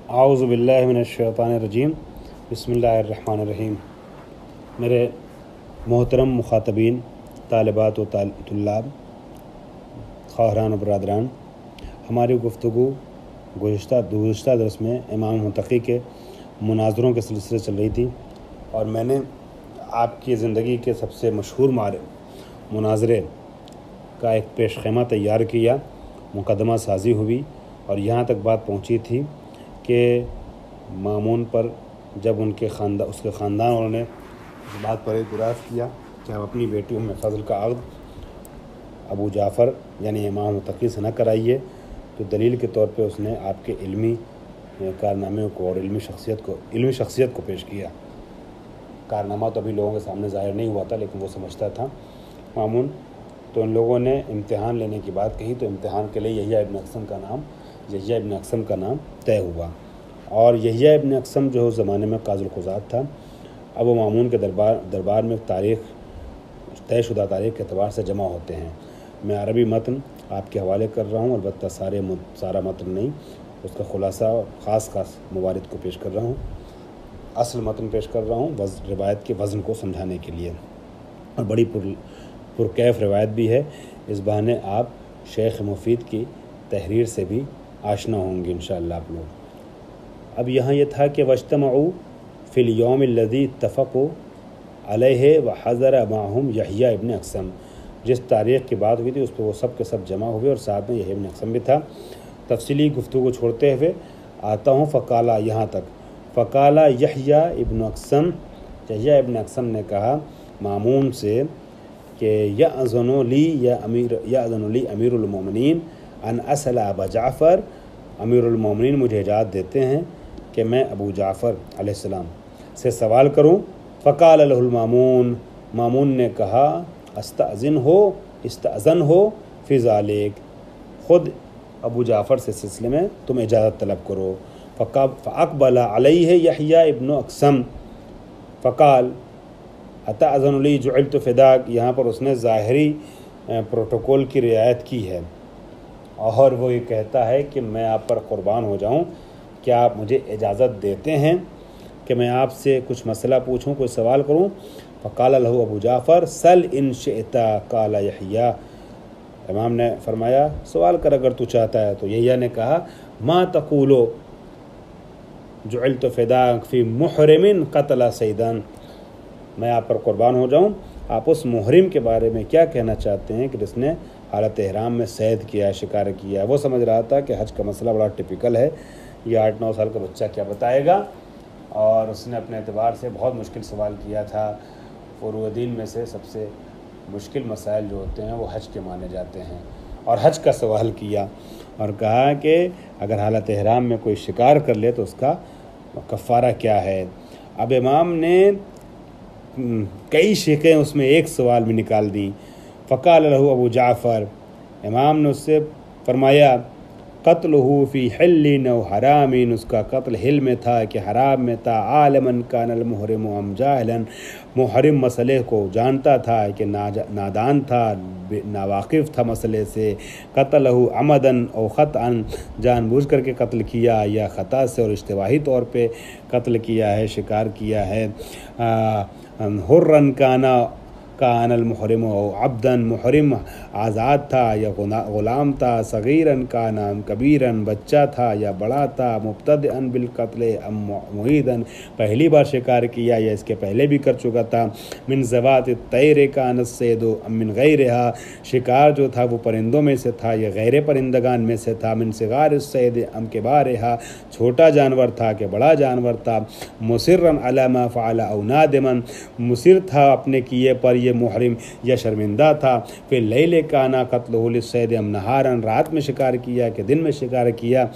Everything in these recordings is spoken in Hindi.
आऊज़ु बिल्लाहि मिनश्शैतानिर्रजीम बिस्मिल्लाहिर्रहमानिर्रहीम। मेरे मोहतरम मुखातबीन, तालिबात व तुल्लाब, ख़वाहान व बरादरान, हमारी गुफ्तगू गुज़िश्ता दर्स में इमाम मुत्तक़ी के मुनाज़रों के सिलसिले चल रही थी और मैंने आपकी ज़िंदगी के सबसे मशहूर मुनाज़रे का एक पेश ख़ैमा तैयार किया, मुक़दमा साज़ी हुई और यहाँ तक बात पहुँची थी कि मामून पर जब उसके ख़ानदान वालों ने इस बात पर एतराज़ किया कि आप अपनी बेटी उम्मे फ़ज़ल का अक़्द अबू जाफ़र यानी इमाम मुत्तक़ी से न कराइए, तो दलील के तौर पे उसने आपके इल्मी कारनामे को और इल्मी शख्सियत को पेश किया। कारनामा तो अभी लोगों के सामने ज़ाहिर नहीं हुआ था, लेकिन वो समझता था मामून। तो उन लोगों ने इम्तिहान लेने की बात कही, तो इम्तिहान के लिए यहया इब्न अक़सम का नाम तय हुआ। और यहया इब्न अक़सम जो उस ज़माने में काज़ुल क़ुज़ात था, अब वो मामून के दरबार में तयशुदा तारीख़ के अतबार से जमा होते हैं। मैं अरबी मतन आपके हवाले कर रहा हूँ, अलबत्ता सारा मतन नहीं, उसका ख़ुलासा और ख़ास मवारिद को पेश कर रहा हूँ, असल मतन पेश कर रहा हूँ रिवायत के वज़न को समझाने के लिए। और बड़ी पुरकैफ़ रिवायत भी है। इस बहाने आप शेख मुफीद की तहरीर से भी आशना होंगे इंशाअल्लाह आप लोग। अब यहाँ ये था कि वज्तमऊ फ़िल यौमिल्लज़ी इत्तफ़क़ू अलैहि व हज़र माहुम यहया इब्न अक़सम। जिस तारीख़ की बात हुई थी उस पर वो सब के सब जमा हुए और साथ में यहया इब्न अक़सम भी था। तफसीली गुफ्तगू को छोड़ते हुए आता हूँ फ़काला, यहाँ तक फ़काला यहया इब्न अक़सम ने कहा मामून से कि यअज़नु ली अमीरुल मोमिनीन अन असअल अबा जाफ़र, अमीरुल मोमिनीन मुझे इजाज़त देते हैं कि मैं अबू जाफ़र अलैहिस्सलाम से सवाल करूँ। फ़काल लहुल मामून ने कहा इस्तअज़न हो फ़ी ज़ालिक, ख़ुद अबू जाफ़र से सिलसिले में तुम इजाज़त तलब करो। फ़अक़बल अलैहि यहया इब्न अक़सम फ़काल अतअज़नु ली जुइलतु फ़िदाक। यहाँ पर उसने ज़ाहिरी प्रोटोकॉल की रियायत की है और वो ये कहता है कि मैं आप पर क़ुरबान हो जाऊँ, क्या आप मुझे इजाज़त देते हैं कि मैं आपसे कुछ मसला पूछूँ, कोई सवाल करूँ। फ़क़ाल लहू अबू जाफ़र सल इन शिअता, क़ाल यहया, इमाम ने फरमाया सवाल कर अगर तू चाहता है। तो यहया ने कहा मा तक़ूलो जुइलतु फ़िदाक फ़ी मुहरिमिन क़तला सैदन, मैं आप पर क़ुरबान हो जाऊँ, आप उस मुहरिम के बारे में क्या कहना चाहते हैं कि जिसने हालत एहराम में सैद किया, शिकार किया। वो समझ रहा था कि हज का मसला बड़ा टिपिकल है, ये 8-9 साल का बच्चा क्या बताएगा, और उसने अपने एतबार से बहुत मुश्किल सवाल किया था। फ़ुरूअद्दीन में से सबसे मुश्किल मसाइल जो होते हैं वो हज के माने जाते हैं, और हज का सवाल किया और कहा कि अगर हालत एहराम में कोई शिकार कर ले तो उसका कफ़ारा क्या है। अब इमाम ने कई शिकें उसमें एक सवाल में निकाल दी। फ़क़ाल लहू अबू जाफ़र, इमाम ने उससे फरमाया क़त्लुहु फ़ी हिल्लिन व हरामिन, उसका कत्ल हिल में था कि हराम में था। आलमन कानल मुहरिम अम जाहिलन, मुहरिम मसले को जानता था कि नादान था, नावाकिफ़ था मसले से। क़त्लहु अमदन और ख़तअन, जानबूझ करके कत्ल किया या ख़ता से और इश्तिबाही तौर पे कत्ल किया है, शिकार किया है। हुर्रन कानल मुहरिम अब्दन, मुहरिम आज़ाद था या ग़ुलाम था। सगीरन का नाम कबीरन, बच्चा था या बड़ा था। मुब्तदिअन बिल क़त्ल अम मुईदन, पहली बार शिकार किया या इसके पहले भी कर चुका था। मिन ज़वात तैर कान सैदो अम मिन गैरिहा, शिकार जो था वो परिंदों में से था या गैर परिंदगान में से था। मिन सिगार सैद अम किबारिहा, छोटा जानवर था कि बड़ा जानवर था। मुसिर्रन अला मा फ़अल औ नादिमन, मुसिर था अपने किए पर ये मुहरिम या शर्मिंदा था। फिर लैले काना क़त्लुहु लिस्सैद अम नहारन, रात में शिकार किया कि दिन में शिकार किया।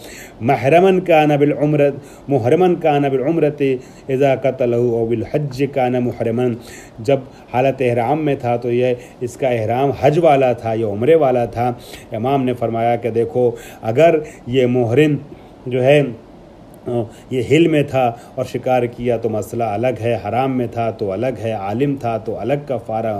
महरमन काना बिल उम्रत, मुहरमन काना बिल उम्रति इज़ा क़तलहु औ बिल हज्ज काना मुहरमन, जब हालत एहराम में था तो यह इसका एहराम हज वाला था या उम्रे वाला था। इमाम ने फरमाया कि देखो अगर ये मुहरिम जो है ये हिल में था और शिकार किया तो मसला अलग है, हराम में था तो अलग है, आलिम था तो अलग कफ़ारा,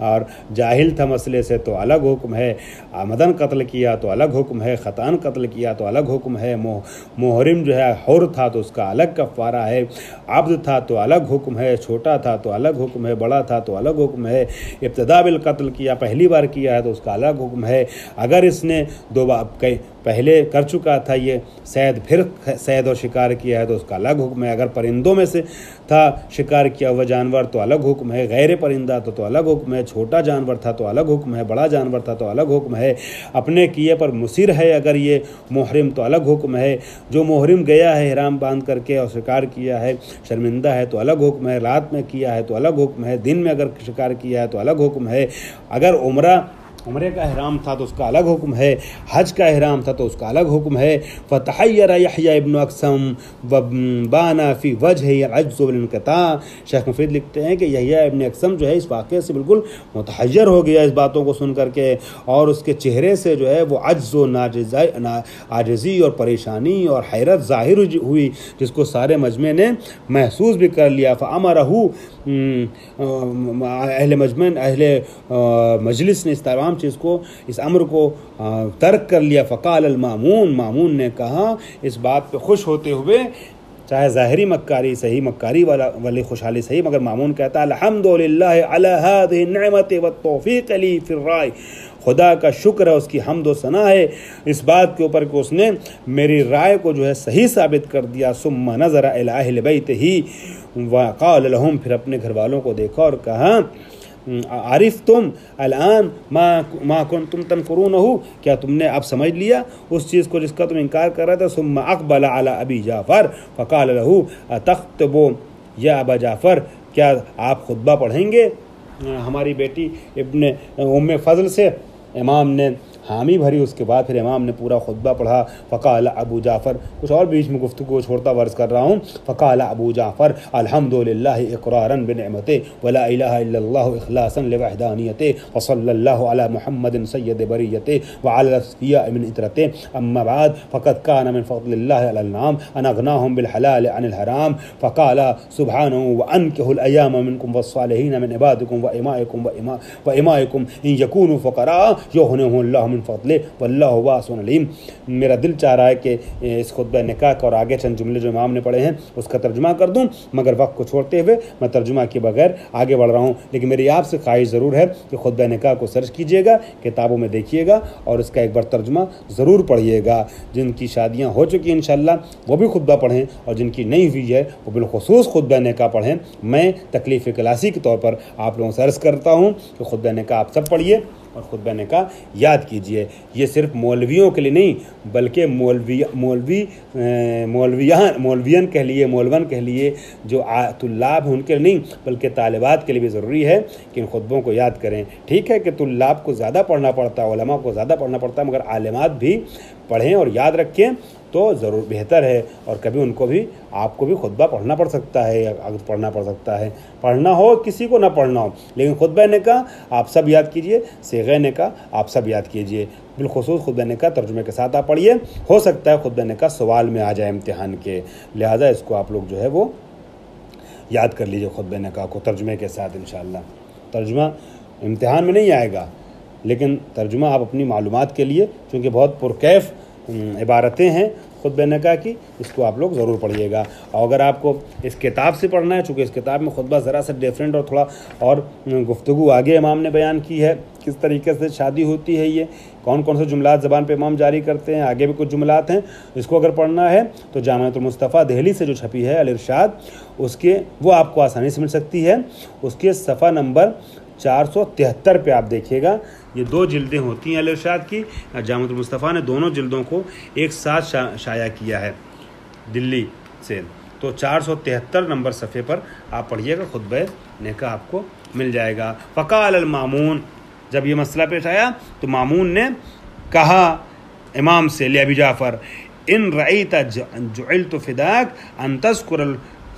और जाहिल था मसले से तो अलग हुक्म है, आमदन कत्ल किया तो अलग हुक्म है, ख़तान कत्ल किया तो अलग हुक्म है, मुहरिम जो है हुर था तो उसका अलग कफ़ारा है, अब्द था तो अलग हुक्म है, छोटा था तो अलग हुक्म है, बड़ा था तो अलग हुक्म है, इब्तिदा बिल कत्ल किया पहली बार किया है तो उसका अलग हुक्म है, अगर इसने दो बार पहले कर चुका था ये सैद फिर सैद और शिकार किया है तो उसका अलग हुक्म है, अगर परिंदों में से था शिकार किया हुआ जानवर तो अलग हुक्म है, गैर परिंदा तो अलग हुक्म है, छोटा जानवर था तो अलग हुक्म है, बड़ा जानवर था तो अलग हुक्म है, अपने किए पर मुसिर है अगर ये मुहरिम तो अलग हुक्म है, जो मुहरिम गया है हिराम बांध करके और शिकार किया है शर्मिंदा है तो अलग हुक्म है, रात में किया है तो अलग हुक्म है, दिन में अगर शिकार किया है तो अलग हुक्म है, अगर उम्रे का ihराम था तो उसका अलग हुक्म है, हज का ihराम था तो उसका अलग हुक्म है। फ़तहय्यर यहया इब्न अक़सम व बाना फ़ी वजहिही अल-अज्ज़ वल-इन्क़िता। शेख मुफीद लिखते हैं कि यहया इब्न अक़सम जो है इस वाक़े से बिल्कुल मुतहय्यर हो गया इस बातों को सुन करके, और उसके चेहरे से जो है वो अज्ज़ व आजिज़ी और परेशानी और हैरत ज़ाहिर हुई, जिसको सारे मजमे ने महसूस भी कर लिया। फ़अमरहू अहले मजलिस ने इस तमाम चीज़ को, इस अम्र को तर्क कर लिया। फ़क़ाल अल-मामून, मामून ने कहा इस बात पे खुश होते हुए, चाहे ज़ाहिरी मक्कारी सही, मक्कारी वाली खुशहाली सही, मगर मामून कहता है अल्हम्दुलिल्लाह अला हाज़िही निअमति व तौफ़ीक़ ली फ़िर राय, खुदा का शुक्र है, उसकी हम्द व सना है इस बात के ऊपर कि उसने मेरी राय को जो है सही साबित कर दिया। सुम्मा नज़रा इला अहलि बैतिही व क़ाल लहुम, फिर अपने घर वालों को देखा और कहा आरिफ तुम अलान मा कुंतुम तनकुरूनहु, क्या तुमने अब समझ लिया उस चीज़ को जिसका तुम इनकार कर रहे थे। सुम्मा अक़बल अला अबी जाफ़र फ़क़ाल लहू अतख़्तबु या अबा जाफ़र, क्या आप खुतबा पढ़ेंगे हमारी बेटी इब्न उम्मे फ़ज़ल से। इमाम ने हामी भरी, उसके बाद फिर इमाम ने पूरा खुतबा पढ़ा। फ़क़ाल अबू जाफ़र, कुछ और बीच में गुफ्तगू छोड़ता वर्ज़ कर रहा हूँ। फ़क़ाल अबू जाफ़र अल्हम्दुलिल्लाह इक़रारन बिनिअमतिही वला इलाहा इल्लल्लाहु इख़लासन लिवहदानियतिही व सल्लल्लाहु अला मुहम्मदिन सय्यिदि बरियतिही व अला अस्फ़ियाइ मिन इतरतिही अम्मा बाद फ़क़द कान मिन फ़ज़लिल्लाहि अलल नाम अन अग़नाहुम बिल हलाल अनिल हराम फ़क़ाल सुब्हानहु व अनकिहुल अय्याम मिनकुम वस्सालिहीन मिन इबादिकुम व इमाइकुम इन यकूनु फ़क़रा युग़निहुमुल्लाहु मिन फ़ज़लिही वल्लाहु वासिउन अलीम। मेरा दिल चाह रहा है कि इस खुतबा निकाह का और आगे चंद जुमले जो इमाम ने पढ़े हैं उसका तर्जुमा कर दूं, मगर वक्त को छोड़ते हुए मैं तर्जुमा के बगैर आगे बढ़ रहा हूं। लेकिन मेरी आपसे ख्वाहिश ज़रूर है कि खुतबा निकाह को सर्च कीजिएगा, किताबों में देखिएगा और इसका एक बार तर्जुमा ज़रूर पढ़िएगा। जिनकी शादियाँ हो चुकी हैं इंशाअल्लाह वो भी खुतबा पढ़ें, और जिनकी नहीं हुई है वो बिलखुसूस खुतबा निकाह पढ़ें। मैं तकलीफ़ क्लासी के तौर पर आप लोगों से अर्ज़ करता हूँ कि खुतबा निकाह आप सब पढ़िए और खुतबा निकाह याद कीजिए। ये सिर्फ मौलवियों के लिए नहीं, बल्कि मौलवियन कह लिए, मौलवन कह लिए, जो तुल्लाब हैं उनके लिए नहीं, बल्कि तालिबात के लिए भी ज़रूरी है कि इन खुतबों को याद करें। ठीक है कि तुल्लाब को ज़्यादा पढ़ना पड़ता है, उलमा को ज़्यादा पढ़ना पड़ता है, मगर आलिमात भी पढ़ें और याद रखें तो ज़रूर बेहतर है। और कभी उनको भी, आपको भी खुतबा पढ़ना पड़ सकता है, अगर पढ़ना पड़ सकता है, पढ़ना हो किसी को ना पढ़ना हो, लेकिन खुतबा निकाह आप सब याद कीजिए, सीग़े निकाह आप सब याद कीजिए। बिलखुसूस खुतबा निकाह तर्जुमे के साथ आप पढ़िए। हो सकता है खुतबा निकाह सवाल में आ जाए इम्तिहान के, लिहाजा इसको आप लोग जो है वो याद कर लीजिए खुतबा निकाह को तर्जुमे के साथ। इंशाअल्लाह तर्जुमा इम्तिहान में नहीं आएगा, लेकिन तर्जुमा आप अपनी मालूमात के लिए, क्योंकि बहुत पुरकैफ इबारतें हैं खुतबा निकाह की, इसको आप लोग ज़रूर पढ़िएगा। और अगर आपको इस किताब से पढ़ना है, चूँकि इस किताब में खुतबा ज़रा सा डिफरेंट और थोड़ा और गुफ्तगू आगे इमाम ने बयान की है, किस तरीके से शादी होती है, ये कौन कौन से जुमलात ज़बान पे इमाम जारी करते हैं, आगे भी कुछ जुमलात हैं, इसको अगर पढ़ना है तो जामिअतुल मुस्तफ़ा दिल्ली से जो छपी है अल-इरशाद, उसके वो आपको आसानी से मिल सकती है। उसके सफ़ा नंबर 473 पे आप देखिएगा, ये 2 जिल्दें होती हैं अल-इरशाद की। जामिअतुल मुस्तफ़ा ने दोनों जिल्दों को एक साथ शाया किया है दिल्ली से, तो 473 नंबर सफ़े पर आप पढ़िएगा, खुतबा निकाह आपको मिल जाएगा। फ़क़ाल अल-मामून, जब ये मसला पेश आया तो मामून ने कहा इमाम से, ले अबी जाफ़र, इन रअयत जुइलतु फ़िदाक अन तज़कुरल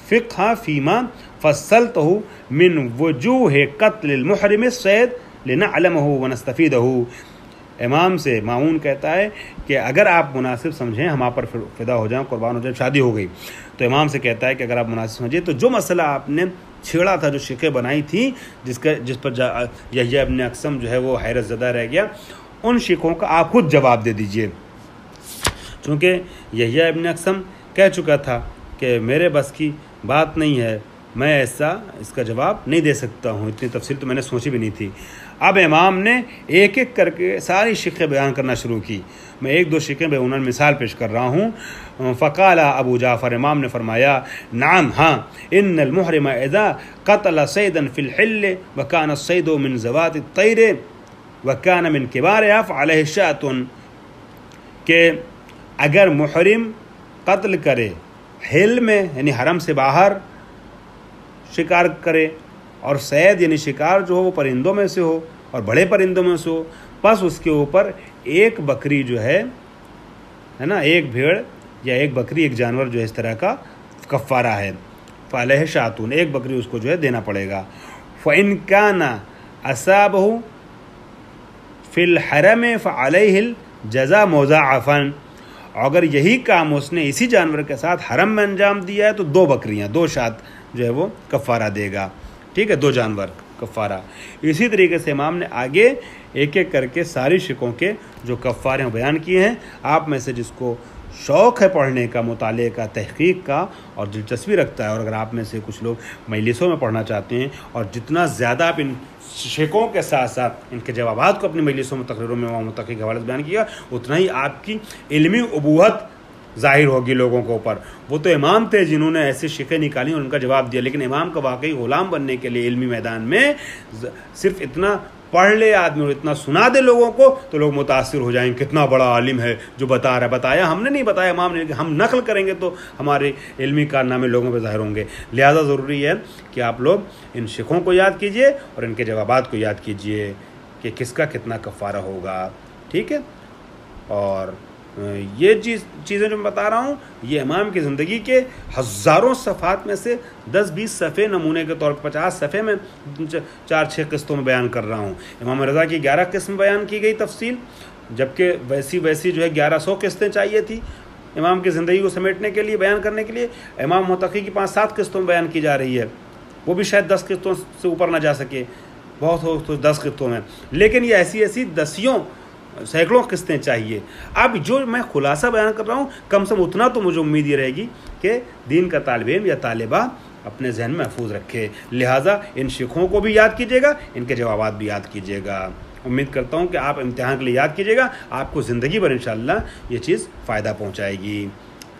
फ़िक़्ह फ़ीमा फ़स्सलतहु मिन वजूह क़त्लिल मुहरिम सैद लिनअलमहु व नस्तफ़ीदहु। इमाम से मामून कहता है कि अगर आप मुनासिब समझें हम आप पर फ़िदा हो जाएं, कुर्बान हो जाएं, शादी हो गई। तो इमाम से कहता है कि अगर आप मुनासिब समझें तो जो मसला आपने छेड़ा था, जो शिकें बनाई थी, जिस पर यहया इब्न अक्सम जो है वो हैरत ज़दा रह गया, उन शिकों का आप खुद जवाब दे दीजिए। चूँकि यहया इब्न अक्सम कह चुका था कि मेरे बस की बात नहीं है, मैं इसका जवाब नहीं दे सकता हूँ, इतनी तफसील तो मैंने सोची भी नहीं थी। अब इमाम ने एक एक करके सारी शिकें बयान करना शुरू की। मैं एक दो शिकें बेउनन मिसाल पेश कर रहा हूँ। फ़क़ाला अबू जाफ़र, इमाम ने फरमाया, नाम हाँ, इन्नल मुहरिम इज़ा क़तल सैदन फ़िल हिल्ल व कान सैदु मिन ज़वाति तैर व कान मिन किबार अलैहि शातुन, के अगर मुहरिम कत्ल करे हिल में यानी हरम से बाहर शिकार करे, और सैद यानी शिकार जो हो वो परिंदों में से हो और बड़े परिंदों में से हो, बस उसके ऊपर एक बकरी जो है ना, एक भेड़ या एक बकरी, एक जानवर जो है इस तरह का कफ़ारा है। फ़अलैहि शातून, एक बकरी उसको जो है देना पड़ेगा। फ़इन काना असाबहु फ़िल हरम फ़अलैहिल जज़ा मुज़ाअफ़न, अगर यही काम उसने इसी जानवर के साथ हरम में अंजाम दिया है तो 2 बकरियां, 2 शात जो है वो कफ़ारा देगा। ठीक है, 2 जानवर कफ़ारा। इसी तरीके से इमाम ने आगे एक एक करके सारी शिकों के जो कफ़ारे बयान किए हैं। आप में से जिसको शौक़ है पढ़ने का, मुताले का, तहक़ीक़ का और दिलचस्पी रखता है, और अगर आप में से कुछ लोग मजलिसों में पढ़ना चाहते हैं और जितना ज़्यादा आप इन शिकों के साथ साथ इनके जवाबात को अपनी मजलिसों में, तकरीरों में, मुतक़ी के हवाले से बयान किया, उतना ही आपकी इल्मी उबूहत ज़ाहिर होगी लोगों के ऊपर। वो तो इमाम थे जिन्होंने ऐसी शिकें निकाली और उनका जवाब दिया, लेकिन इमाम का वाकई ग़ुलाम बनने के लिए इल्मी मैदान में सिर्फ इतना पढ़ ले आदमी और इतना सुना दे लोगों को तो लोग मुतासिर हो जाएंगे, कितना बड़ा आलिम है जो बता रहा है। बताया हमने नहीं, बताया इमाम ने, हम नकल करेंगे तो हमारे इल्मी कारनामे लोगों पर ज़ाहिर होंगे। लिहाजा ज़रूरी है कि आप लोग इन शिकों को याद कीजिए और इनके जवाबात को याद कीजिए कि किसका कितना कफ़ारा होगा। ठीक है, और ये चीज़ें जो मैं बता रहा हूँ ये इमाम की ज़िंदगी के हज़ारों सफ़ात में से 10-20 सफ़े नमूने के तौर पर 50 सफ़े में 4-6 किस्तों में बयान कर रहा हूँ। इमाम रज़ा की 11 किस्म बयान की गई तफसील, जबकि वैसी जो है 1100 किस्तें चाहिए थी इमाम की ज़िंदगी को समेटने के लिए, बयान करने के लिए। इमाम मुतक़ी की 5-7 किस्तों में बयान की जा रही है, वो भी शायद 10 किस्तों से ऊपर ना जा सके, बहुत हो तो 10 किस्तों में, लेकिन ये ऐसी दसियों सैकड़ों किस्तें चाहिए। अब जो मैं खुलासा बयान कर रहा हूँ, कम से कम उतना तो मुझे उम्मीद ये रहेगी कि दीन का तालिब इल्म या तालिबा अपने जहन में महफूज रखे। लिहाजा इन शिकों को भी याद कीजिएगा, इनके जवाबात भी याद कीजिएगा। उम्मीद करता हूँ कि आप इम्तिहान के लिए याद कीजिएगा, आपको ज़िंदगी भर इंशाअल्लाह ये चीज़ फ़ायदा पहुँचाएगी।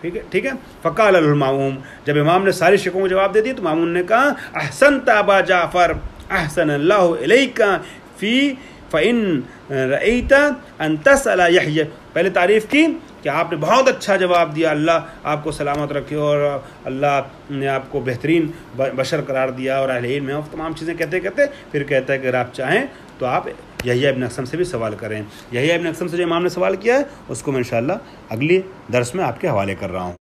ठीक है। फ़क़ाल लहुल मामूम, जब इमाम ने सारी शिकों को जवाब दे दिए तो मामून ने कहा, अहसनत अबा जाफ़र अहसनल्लाहु इलैका फ़ी फ़इन रअयत अन तसअल यहया, पहले तारीफ़ की कि आपने बहुत अच्छा जवाब दिया, अल्लाह आपको सलामत रखे और अल्लाह ने आपको बेहतरीन बशर करार दिया और अहले इल्म में तमाम चीज़ें कहते कहते फिर कहता है कि अगर आप चाहें तो आप यहया इब्न अक्सम से भी सवाल करें। यहया इब्न अक्सम से जो इमाम ने सवाल किया है उसको मैं इंशाअल्लाह अगली दर्स में आपके हवाले कर रहा हूँ।